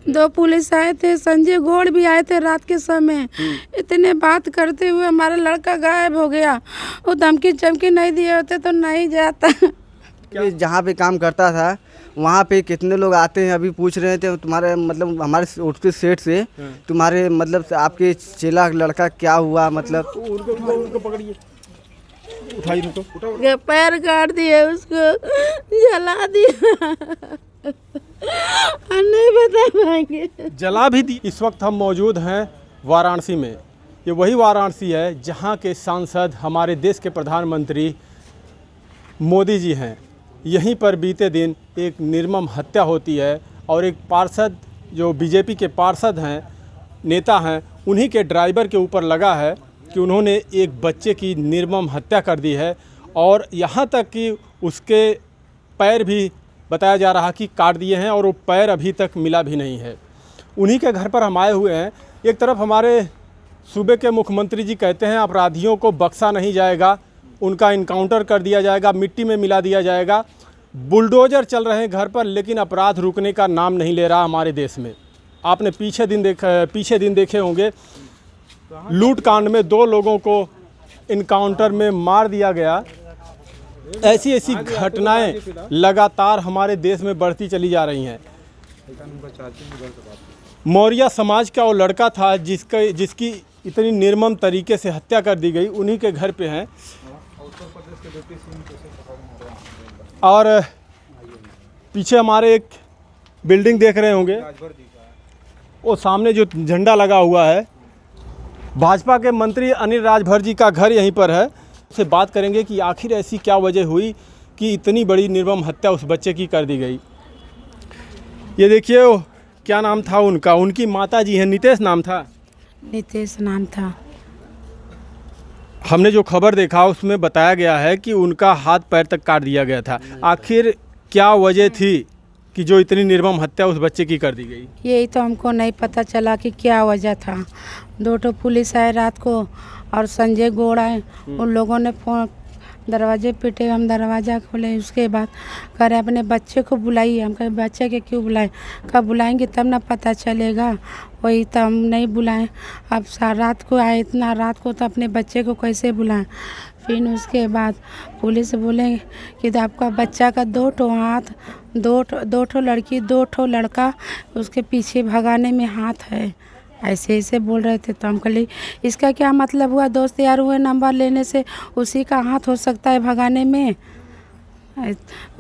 दो पुलिस आए थे, संजय गौड़ भी आए थे रात के समय। इतने बात करते हुए हमारा लड़का गायब हो गया। वो धमकी चमकी नहीं दिए होते तो नहीं जाता। जहाँ पे काम करता था वहाँ पे कितने लोग आते हैं, अभी पूछ रहे थे तुम्हारे मतलब हमारे उठते सेठ से, तुम्हारे मतलब आपके चेला लड़का क्या हुआ, मतलब उनको पकड़िए, उठाइए उनको। पैर काट दिए, उसको जला दिया। हम नहीं बता पाएंगे। जला भी दी। इस वक्त हम मौजूद हैं वाराणसी में। ये वही वाराणसी है जहाँ के सांसद हमारे देश के प्रधानमंत्री मोदी जी हैं। यहीं पर बीते दिन एक निर्मम हत्या होती है और एक पार्षद जो बीजेपी के पार्षद हैं, नेता हैं, उन्हीं के ड्राइवर के ऊपर लगा है कि उन्होंने एक बच्चे की निर्मम हत्या कर दी है और यहाँ तक कि उसके पैर भी बताया जा रहा कि काट दिए हैं और वो पैर अभी तक मिला भी नहीं है। उन्हीं के घर पर हम आए हुए हैं। एक तरफ हमारे सूबे के मुख्यमंत्री जी कहते हैं अपराधियों को बख्शा नहीं जाएगा, उनका इनकाउंटर कर दिया जाएगा, मिट्टी में मिला दिया जाएगा। बुलडोजर चल रहे हैं घर पर, लेकिन अपराध रुकने का नाम नहीं ले रहा हमारे देश में। आपने पीछे दिन देखे होंगे, लूट कांड में 2 लोगों को इनकाउंटर में मार दिया गया। ऐसी ऐसी घटनाएं लगातार हमारे देश में बढ़ती चली जा रही हैं। मौर्य समाज का वो लड़का था जिसकी इतनी निर्मम तरीके से हत्या कर दी गई, उन्हीं के घर पे हैं। और पीछे हमारे एक बिल्डिंग देख रहे होंगे, वो सामने जो झंडा लगा हुआ है, भाजपा के मंत्री अनिल राजभर जी का घर यहीं पर है। उससे बात करेंगे कि आखिर ऐसी क्या वजह हुई कि इतनी बड़ी निर्मम हत्या उस बच्चे की कर दी गई। ये देखिए, क्या नाम था उनका, उनकी माता जी हैं, नितेश नाम था। नितेश नाम था। हमने जो खबर देखा उसमें बताया गया है कि उनका हाथ पैर तक काट दिया गया था। आखिर क्या वजह थी कि जो इतनी निर्मम हत्या उस बच्चे की कर दी गई? यही तो हमको नहीं पता चला कि क्या वजह था। 2 पुलिस आए रात को और संजय गौड़ आए। उन लोगों ने फोन दरवाजे पिटे, हम दरवाज़ा खोले। उसके बाद कह रहे अपने बच्चे को बुलाइए। हम कहे बच्चे के क्यों बुलाएं? कब बुलाएंगे तब ना पता चलेगा। वही तो हम नहीं बुलाएं। अब रात को आए, इतना रात को, तो अपने बच्चे को कैसे बुलाएं? फिर उसके बाद पुलिस बोले कि आपका बच्चा का 2 हाथ, 2 लड़की 2 लड़का उसके पीछे भगाने में हाथ है, ऐसे ऐसे बोल रहे थे। तो हम कहे इसका क्या मतलब हुआ? दोस्त यार हुए, नंबर लेने से उसी का हाथ हो सकता है भगाने में।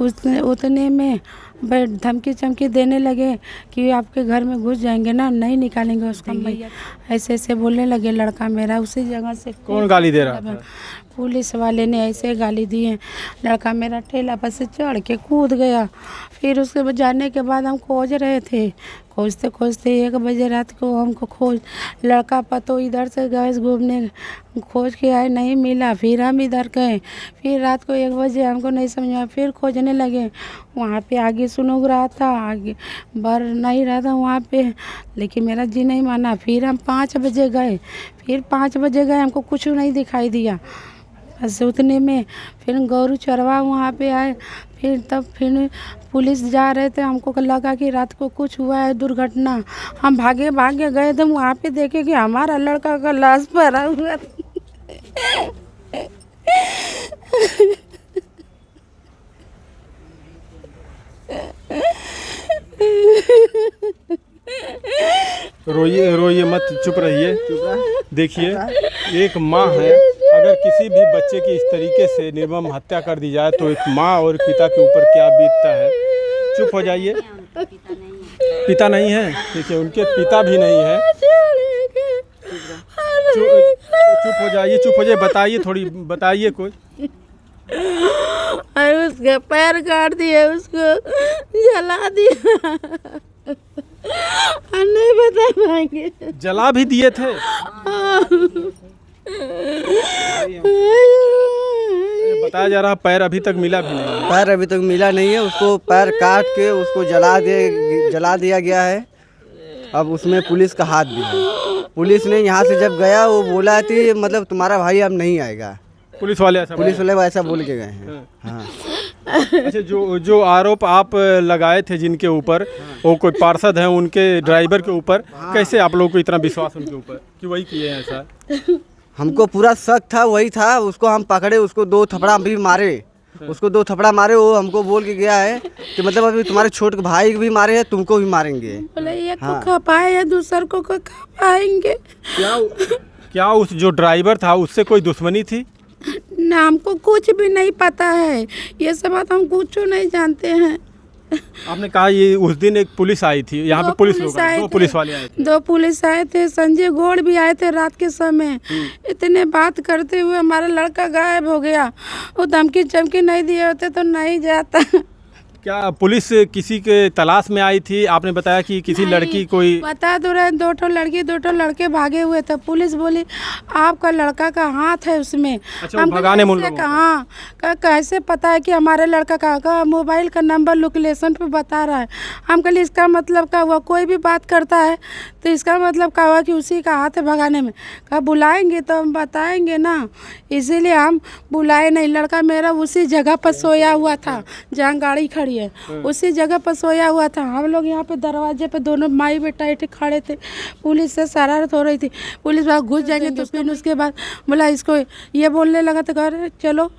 उतने में धमकी चमकी देने लगे कि आपके घर में घुस जाएंगे ना, नहीं निकालेंगे उसको। ऐसे ऐसे बोलने लगे लड़का मेरा। उसी जगह से कौन गाली दे रहा था? पुलिस वाले ने ऐसे गाली दी है। लड़का मेरा ठेला पर से चढ़ के कूद गया। फिर उसके जाने के बाद हम खोज रहे थे, खोजते खोजते 1 बजे रात को हमको लड़का पतो इधर से गए घूमने, खोज के आए, नहीं मिला। फिर हम इधर गए, फिर रात को 1 बजे हमको नहीं समझ आया, फिर खोजने लगे। वहाँ पे आगे सुनोग रहा था, आगे बर नहीं रहा था वहाँ पे, लेकिन मेरा जी नहीं माना। फिर हम 5 बजे गए, हमको कुछ नहीं दिखाई दिया। बस उतने में फिर गौरू चरवा वहाँ पे आए। फिर पुलिस जा रहे थे, हमको लगा कि रात को कुछ हुआ है दुर्घटना। हम भागे गए थे, वहाँ पे देखे कि हमारा लड़का का लाश पड़ा हुआ था। रोइए मत, चुप रहिए। देखिए, एक माँ है, अगर किसी भी बच्चे की इस तरीके से निर्मम हत्या कर दी जाए तो एक माँ और पिता के ऊपर क्या बीतता है। चुप हो जाइए। पिता नहीं है, देखिए उनके पिता भी नहीं है। चुप हो जाइए, बताइए, थोड़ी बताइए कुछ। और उसके पैर काट दिए, उसको जला दिया। हम नहीं बता पाएंगे। जला भी दिए थे? बताया जा रहा पैर अभी तक मिला भी नहीं है। पैर अभी तक मिला नहीं है। उसको पैर काट के उसको जला दिया गया है। अब उसमें पुलिस का हाथ भी है। पुलिस ने यहाँ से जब गया वो बोला कि मतलब तुम्हारा भाई अब नहीं आएगा। पुलिस वाले ऐसा ऐसा बोल के गए हैं। हाँ। अच्छा, जो आरोप आप लगाए थे जिनके ऊपर, वो कोई पार्षद हैं उनके ड्राइवर के ऊपर, कैसे आप लोगों को इतना विश्वास उनके ऊपर कि वही किए हैं ऐसा? हमको पूरा शक था वही था, उसको हम पकड़े, उसको 2 थपड़ा भी मारे, उसको 2 थपड़ा मारे। वो हमको बोल के गया है कि मतलब अभी तुम्हारे छोटे भाई को भी मारे हैं, तुमको भी मारेंगे। बोले एक को खा पाए दूसर को खा पाएंगे। क्या उस जो ड्राइवर था उससे कोई दुश्मनी थी? ना, हमको कुछ भी नहीं पता है, ये सब बात हम कुछ नहीं जानते हैं। आपने कहा ये उस दिन एक पुलिस आई थी यहाँ पे, पुलिस लोग 2 पुलिस वाले आए थे। 2 पुलिस आए थे, संजय गौड़ भी आए थे रात के समय। इतने बात करते हुए हमारा लड़का गायब हो गया। वो धमकी चमकी नहीं दिए होते तो नहीं जाता। क्या पुलिस किसी के तलाश में आई थी? आपने बताया कि किसी लड़की कोई बता दो रहे, 2 ठो लड़की 2 ठो लड़के भागे हुए थे। पुलिस बोली आपका लड़का का हाथ है उसमें। अच्छा, वो भगाने में लोगों को? हाँ, कैसे पता है कि हमारे लड़का का मोबाइल का नंबर लोकेशन पे बता रहा है। हम कहलिए इसका मतलब क्या हुआ? कोई भी बात करता है तो इसका मतलब क्या हुआ कि उसी का हाथ है भगाने में? कहा बुलाएंगे तो हम बताएंगे ना, इसीलिए हम बुलाए नहीं। लड़का मेरा उसी जगह पर सोया हुआ था जहाँ गाड़ी खड़ी है, उसी जगह पर सोया हुआ था। हम लोग यहाँ पे दरवाजे पे दोनों माई बेटा ऐसे खड़े थे। पुलिस से शरारत हो रही थी, पुलिस वाला घुस जाएंगे तो फिर उसके बाद बोला इसको ये बोलने लगा तो कह रहे चलो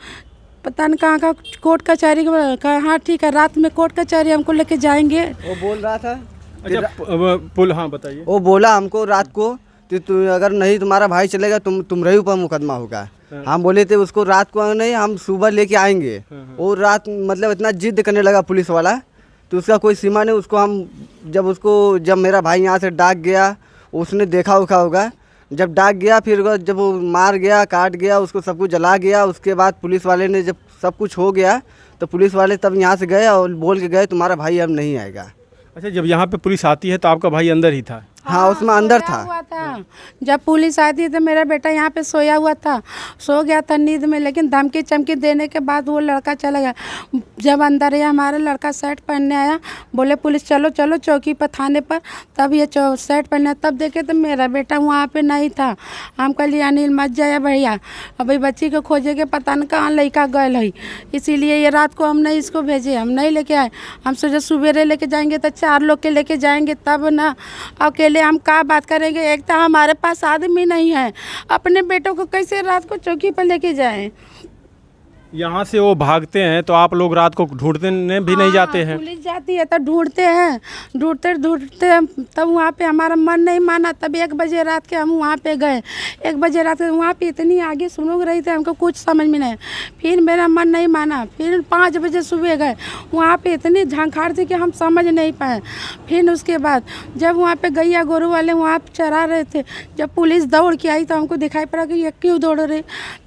पता नहीं कहाँ का कोर्ट कचहरी का। कहा हाँ ठीक है, रात में कोर्ट कचहरी हमको लेके जाएंगे। वो बोल रहा था। अच्छा, हाँ बताइए। वो बोला हमको रात को कि तू अगर नहीं तुम्हारा भाई चलेगा तुम्हारे ऊपर मुकदमा होगा। हम बोले थे उसको रात को नहीं, हम सुबह लेके आएंगे। वो रात मतलब इतना जिद करने लगा पुलिस वाला, तो उसका कोई सीमा नहीं। उसको हम जब मेरा भाई यहाँ से डाक गया, उसने देखा उखा होगा, जब डाक गया फिर जब वो मार गया, काट गया, उसको सब कुछ जला गया। उसके बाद पुलिस वाले ने जब सब कुछ हो गया तो पुलिस वाले तब यहाँ से गए और बोल के गए तुम्हारा भाई अब नहीं आएगा। अच्छा, जब यहाँ पे पुलिस आती है तो आपका भाई अंदर ही था? हाँ, उसमें अंदर था। जब पुलिस आई थी तो मेरा बेटा यहाँ पे सोया हुआ था, सो गया था नींद में, लेकिन धमकी चमकी देने के बाद वो लड़का चला गया। जब अंदर ये हमारा लड़का शर्ट पहनने आया, बोले पुलिस चलो चलो चौकी पर थाने पर, तब ये शर्ट पहने, तब देखे तो मेरा बेटा वहाँ पे नहीं था। हम कहलिए अनिल मत जाए भैया, अभी बच्ची को खोजे के पता नहीं कहाँ लड़का गए है, इसीलिए ये रात को हम नहीं इसको भेजे, हम नहीं लेके आए। हम सोचे सुबेरे लेके जाएंगे तो 4 लोग के लेके जाएंगे तब ना, अकेले हम क्या बात करेंगे। एक तो हमारे पास आदमी नहीं है, अपने बेटों को कैसे रात को चौकी पर लेके जाएं। यहाँ से वो भागते हैं तो आप लोग रात को ढूंढने भी नहीं जाते हैं? पुलिस जाती है तो ढूंढते हैं, ढूंढते तब वहाँ पे हमारा मन नहीं माना। तब 1 बजे रात के हम वहाँ पे गए। 1 बजे रात के वहाँ पे इतनी आगे सुनोग रही थी, हमको कुछ समझ में नहीं। फिर मेरा मन नहीं माना, फिर 5 बजे सुबह गए। वहाँ पे इतनी झांखाड़ थी कि हम समझ नहीं पाए। फिर उसके बाद जब वहाँ पे गैया गोरू वाले वहाँ पे चरा रहे थे, जब पुलिस दौड़ के आई तो हमको दिखाई पड़ा कि ये क्यों दौड़ रहे।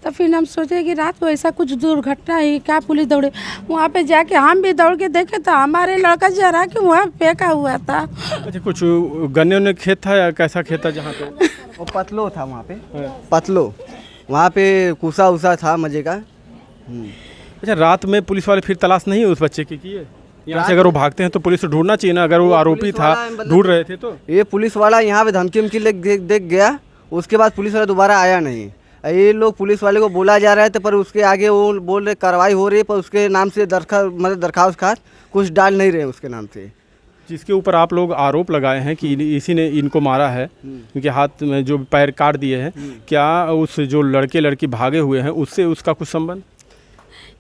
तो फिर हम सोचे कि रात को ऐसा कुछ दुर्घटना है क्या, पुलिस दौड़े। वहाँ पे जाके हम भी दौड़ के देखे तो हमारे लड़का जरा के वहाँ फेंका हुआ था। अच्छा, कुछ गन्ने उन्ने खेत था या कैसा खेत था जहाँ पे? वो पतलो था वहाँ पे, पतलो वहाँ पे कुसा उसा था मजे का। अच्छा, रात में पुलिस वाले फिर तलाश नहीं उस बच्चे की किए? यहाँ से अगर वो भागते हैं तो पुलिस को ढूंढना चाहिए ना, अगर वो आरोपी था ढूंढ रहे थे तो। ये पुलिस वाला यहाँ पे धमकी उमकी देख गया, उसके बाद पुलिस वाला दोबारा आया नहीं। ये लोग पुलिस वाले को बोला जा रहा है तो पर उसके आगे वो बोल रहे कार्रवाई हो रही है, पर उसके नाम से दरखास्त खास कुछ डाल नहीं रहे उसके नाम से। जिसके ऊपर आप लोग आरोप लगाए हैं कि इसी ने इनको मारा है, उनके हाथ में जो पैर काट दिए हैं, क्या उस जो लड़के लड़की भागे हुए हैं उससे उसका कुछ संबंध?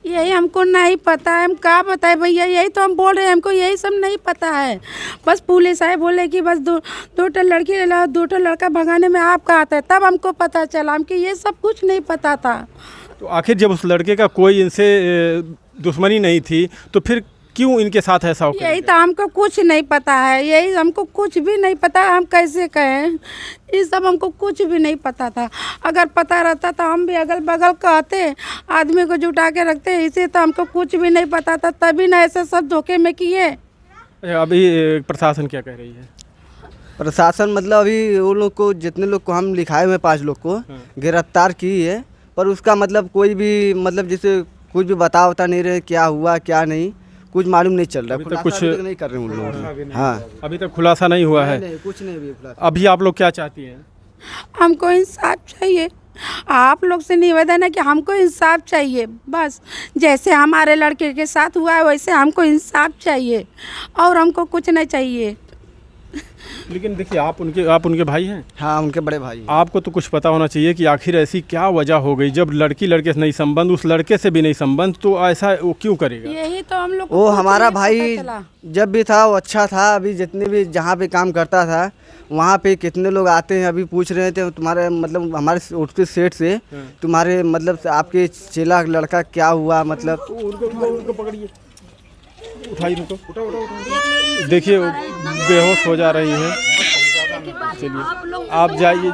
यही हमको नहीं पता है, हम क्या बताए भैया, यही तो हम बोल रहे हैं, हमको यही सब नहीं पता है। बस पुलिस आए बोले कि बस दो लड़की 2 लड़का भगाने में आपका आता है, तब हमको पता चला, हमको ये सब कुछ नहीं पता था। तो आखिर जब उस लड़के का कोई इनसे दुश्मनी नहीं थी तो फिर क्यों इनके साथ ऐसा हो? यही तो हमको कुछ नहीं पता है, यही हमको कुछ भी नहीं पता, हम कैसे कहें, ये सब हमको कुछ भी नहीं पता था। अगर पता रहता तो हम भी अगल बगल कहते, आदमी को जुटा के रखते, इसे तो हमको कुछ भी नहीं पता था, तभी ना ऐसे सब धोखे में किए। अभी प्रशासन क्या कह रही है? प्रशासन मतलब अभी वो लोग को, जितने लोग को हम लिखाए हुए 5 लोग को गिरफ्तार की है, पर उसका मतलब कोई भी मतलब जैसे कुछ भी बता नहीं रहे क्या हुआ क्या नहीं, कुछ मालूम नहीं चल रहा है। कुछ नहीं कर रहे उन लोग। हाँ, अभी तक खुलासा नहीं हुआ है। नहीं, कुछ नहीं अभी। अभी आप लोग क्या चाहती हैं? हमको इंसाफ चाहिए। आप लोग से निवेदन है कि हमको इंसाफ चाहिए, बस जैसे हमारे लड़के के साथ हुआ है वैसे हमको इंसाफ चाहिए और हमको कुछ नहीं चाहिए। लेकिन देखिए आप उनके भाई हैं, हाँ उनके बड़े भाई। आपको तो कुछ पता होना चाहिए कि आखिर ऐसी क्या वजह हो गई, जब लड़की लड़के से नहीं संबंध, उस लड़के से भी नहीं संबंध, तो ऐसा वो क्यों करेगा? यही तो हम लोग को वो कुछ हमारा नहीं भाई पता चला। जब भी था वो अच्छा था। अभी जितने भी जहाँ पे काम करता था वहाँ पे कितने लोग आते हैं, अभी पूछ रहे थे तुम्हारे मतलब हमारे उठते सेठ से तुम्हारे मतलब आपके चेला लड़का क्या हुआ, मतलब उनको पकड़िए, उठाइए उनको। देखिए वो बेहोश हो जा रही है। चलिए आप जाइए।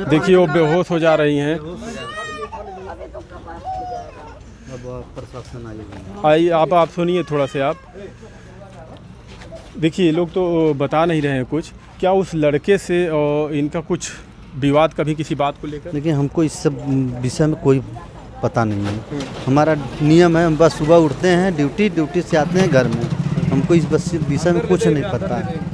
देखिए वो बेहोश हो जा रही हैं। आइए आप सुनिए थोड़ा से आप। देखिए लोग तो बता नहीं रहे हैं कुछ, क्या उस लड़के से और इनका कुछ विवाद कभी किसी बात को लेकर? लेकिन हमको इस सब विषय में कोई पता नहीं है। हमारा नियम है, हम बस सुबह उठते हैं, ड्यूटी से आते हैं घर में। हमको इस बस विषय में कुछ नहीं पता है।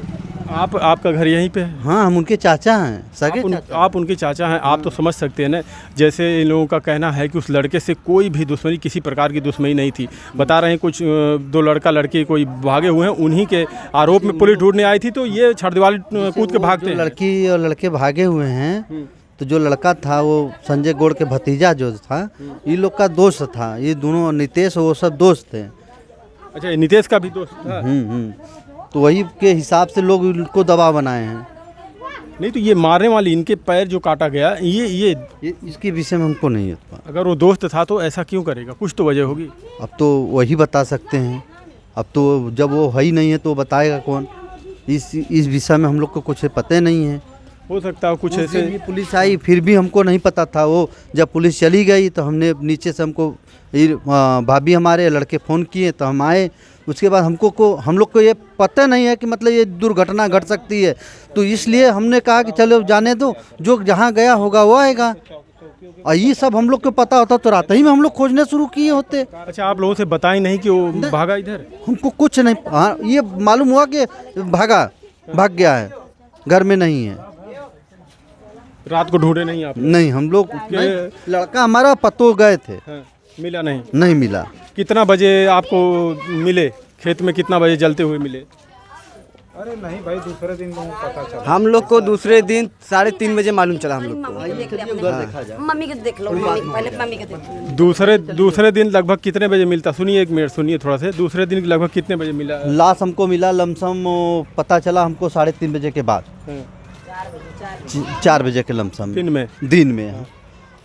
आपका घर यहीं पे है? हाँ हम उनके चाचा हैं, सगे चाचा। आप उनके चाचा हैं, आप तो समझ सकते हैं ना। जैसे इन लोगों का कहना है कि उस लड़के से कोई भी दुश्मनी, किसी प्रकार की दुश्मनी नहीं थी। बता रहे हैं कुछ दो लड़का लड़की कोई भागे हुए हैं, उन्हीं के आरोप में पुलिस ढूंढने आई थी, तो ये छड़दीवार कूद के भागते हैं। लड़की और लड़के भागे हुए हैं, तो जो लड़का था वो संजय गौड़ के भतीजा जो था, ये लोग का दोस्त था। ये दोनों नितेश वो सब दोस्त थे। अच्छा, नितेश का भी दोस्त था? तो वही के हिसाब से लोग इनको दबाव बनाए हैं। नहीं तो ये मारने वाली, इनके पैर जो काटा गया, ये इसके विषय में हमको नहीं होता। अगर वो दोस्त था तो ऐसा क्यों करेगा? कुछ तो वजह होगी। अब तो वही बता सकते हैं। अब तो जब वो है ही नहीं है तो बताएगा कौन? इस विषय में हम लोग को कुछ पता नहीं है। हो सकता है कुछ ऐसे। पुलिस आई फिर भी हमको नहीं पता था। वो जब पुलिस चली गई तो हमने नीचे से हमको भाभी हमारे लड़के फ़ोन किए तो हम आए। उसके बाद हम लोग को ये पता नहीं है कि मतलब ये दुर्घटना घट सकती है, तो इसलिए हमने कहा कि चलो जाने दो, जो जहाँ गया होगा वो आएगा। और ये सब हम लोग को पता होता तो रात ही में हम लोग खोजने शुरू किए होते। अच्छा, आप लोगों से बताई नहीं कि वो भागा इधर? हमको कुछ नहीं। हाँ ये मालूम हुआ कि भाग गया है, घर में नहीं है। रात को ढूंढे नहीं आप? नहीं, हम लोग लड़का हमारा पतो गए थे। हाँ, मिला नहीं? नहीं मिला। कितना बजे आपको मिले? खेत में कितना बजे जलते हुए मिले? अरे नहीं भाई, दूसरे दिन पता चला। हम लोग को दूसरे दिन 3:30 बजे मालूम चला हम लोग को। मम्मी को देख लो, पहले मम्मी को देख लो। दूसरे दिन लगभग कितने बजे मिलता? सुनिए, एक मिनट सुनिए थोड़ा से। दूसरे दिन लगभग कितने बजे मिला? लाश हमको मिला लमसम पता चला हमको 3:30 बजे के बाद। 4 बजे के लमसम दिन में। हाँ।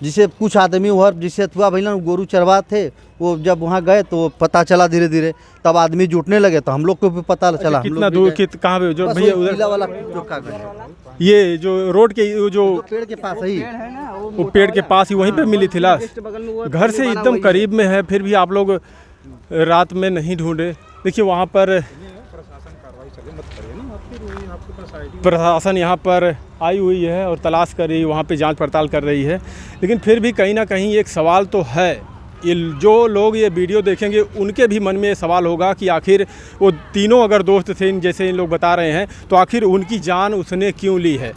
जिसे कुछ आदमी वहाँ जिसे हुआ भैया गोरू चरवा थे, वो जब वहाँ गए तो पता चला धीरे धीरे, तब आदमी जुटने लगे तो हम लोग को भी पता चला। कितना दूर कहाँ पे? जो भैया उधर वाला ये जो रोड के जो पेड़ के पास ही, वो पेड़ के पास ही वहीं पे मिली थी लाश। घर से एकदम करीब में है, फिर भी आप लोग रात में नहीं ढूंढे। देखिए वहाँ पर प्रशासन यहाँ पर आई हुई है और तलाश कर रही है, वहाँ पे जांच पड़ताल कर रही है। लेकिन फिर भी कहीं ना कहीं एक सवाल तो है। ये जो लोग ये वीडियो देखेंगे उनके भी मन में ये सवाल होगा कि आखिर वो तीनों अगर दोस्त थे, जैसे इन लोग बता रहे हैं, तो आखिर उनकी जान उसने क्यों ली है?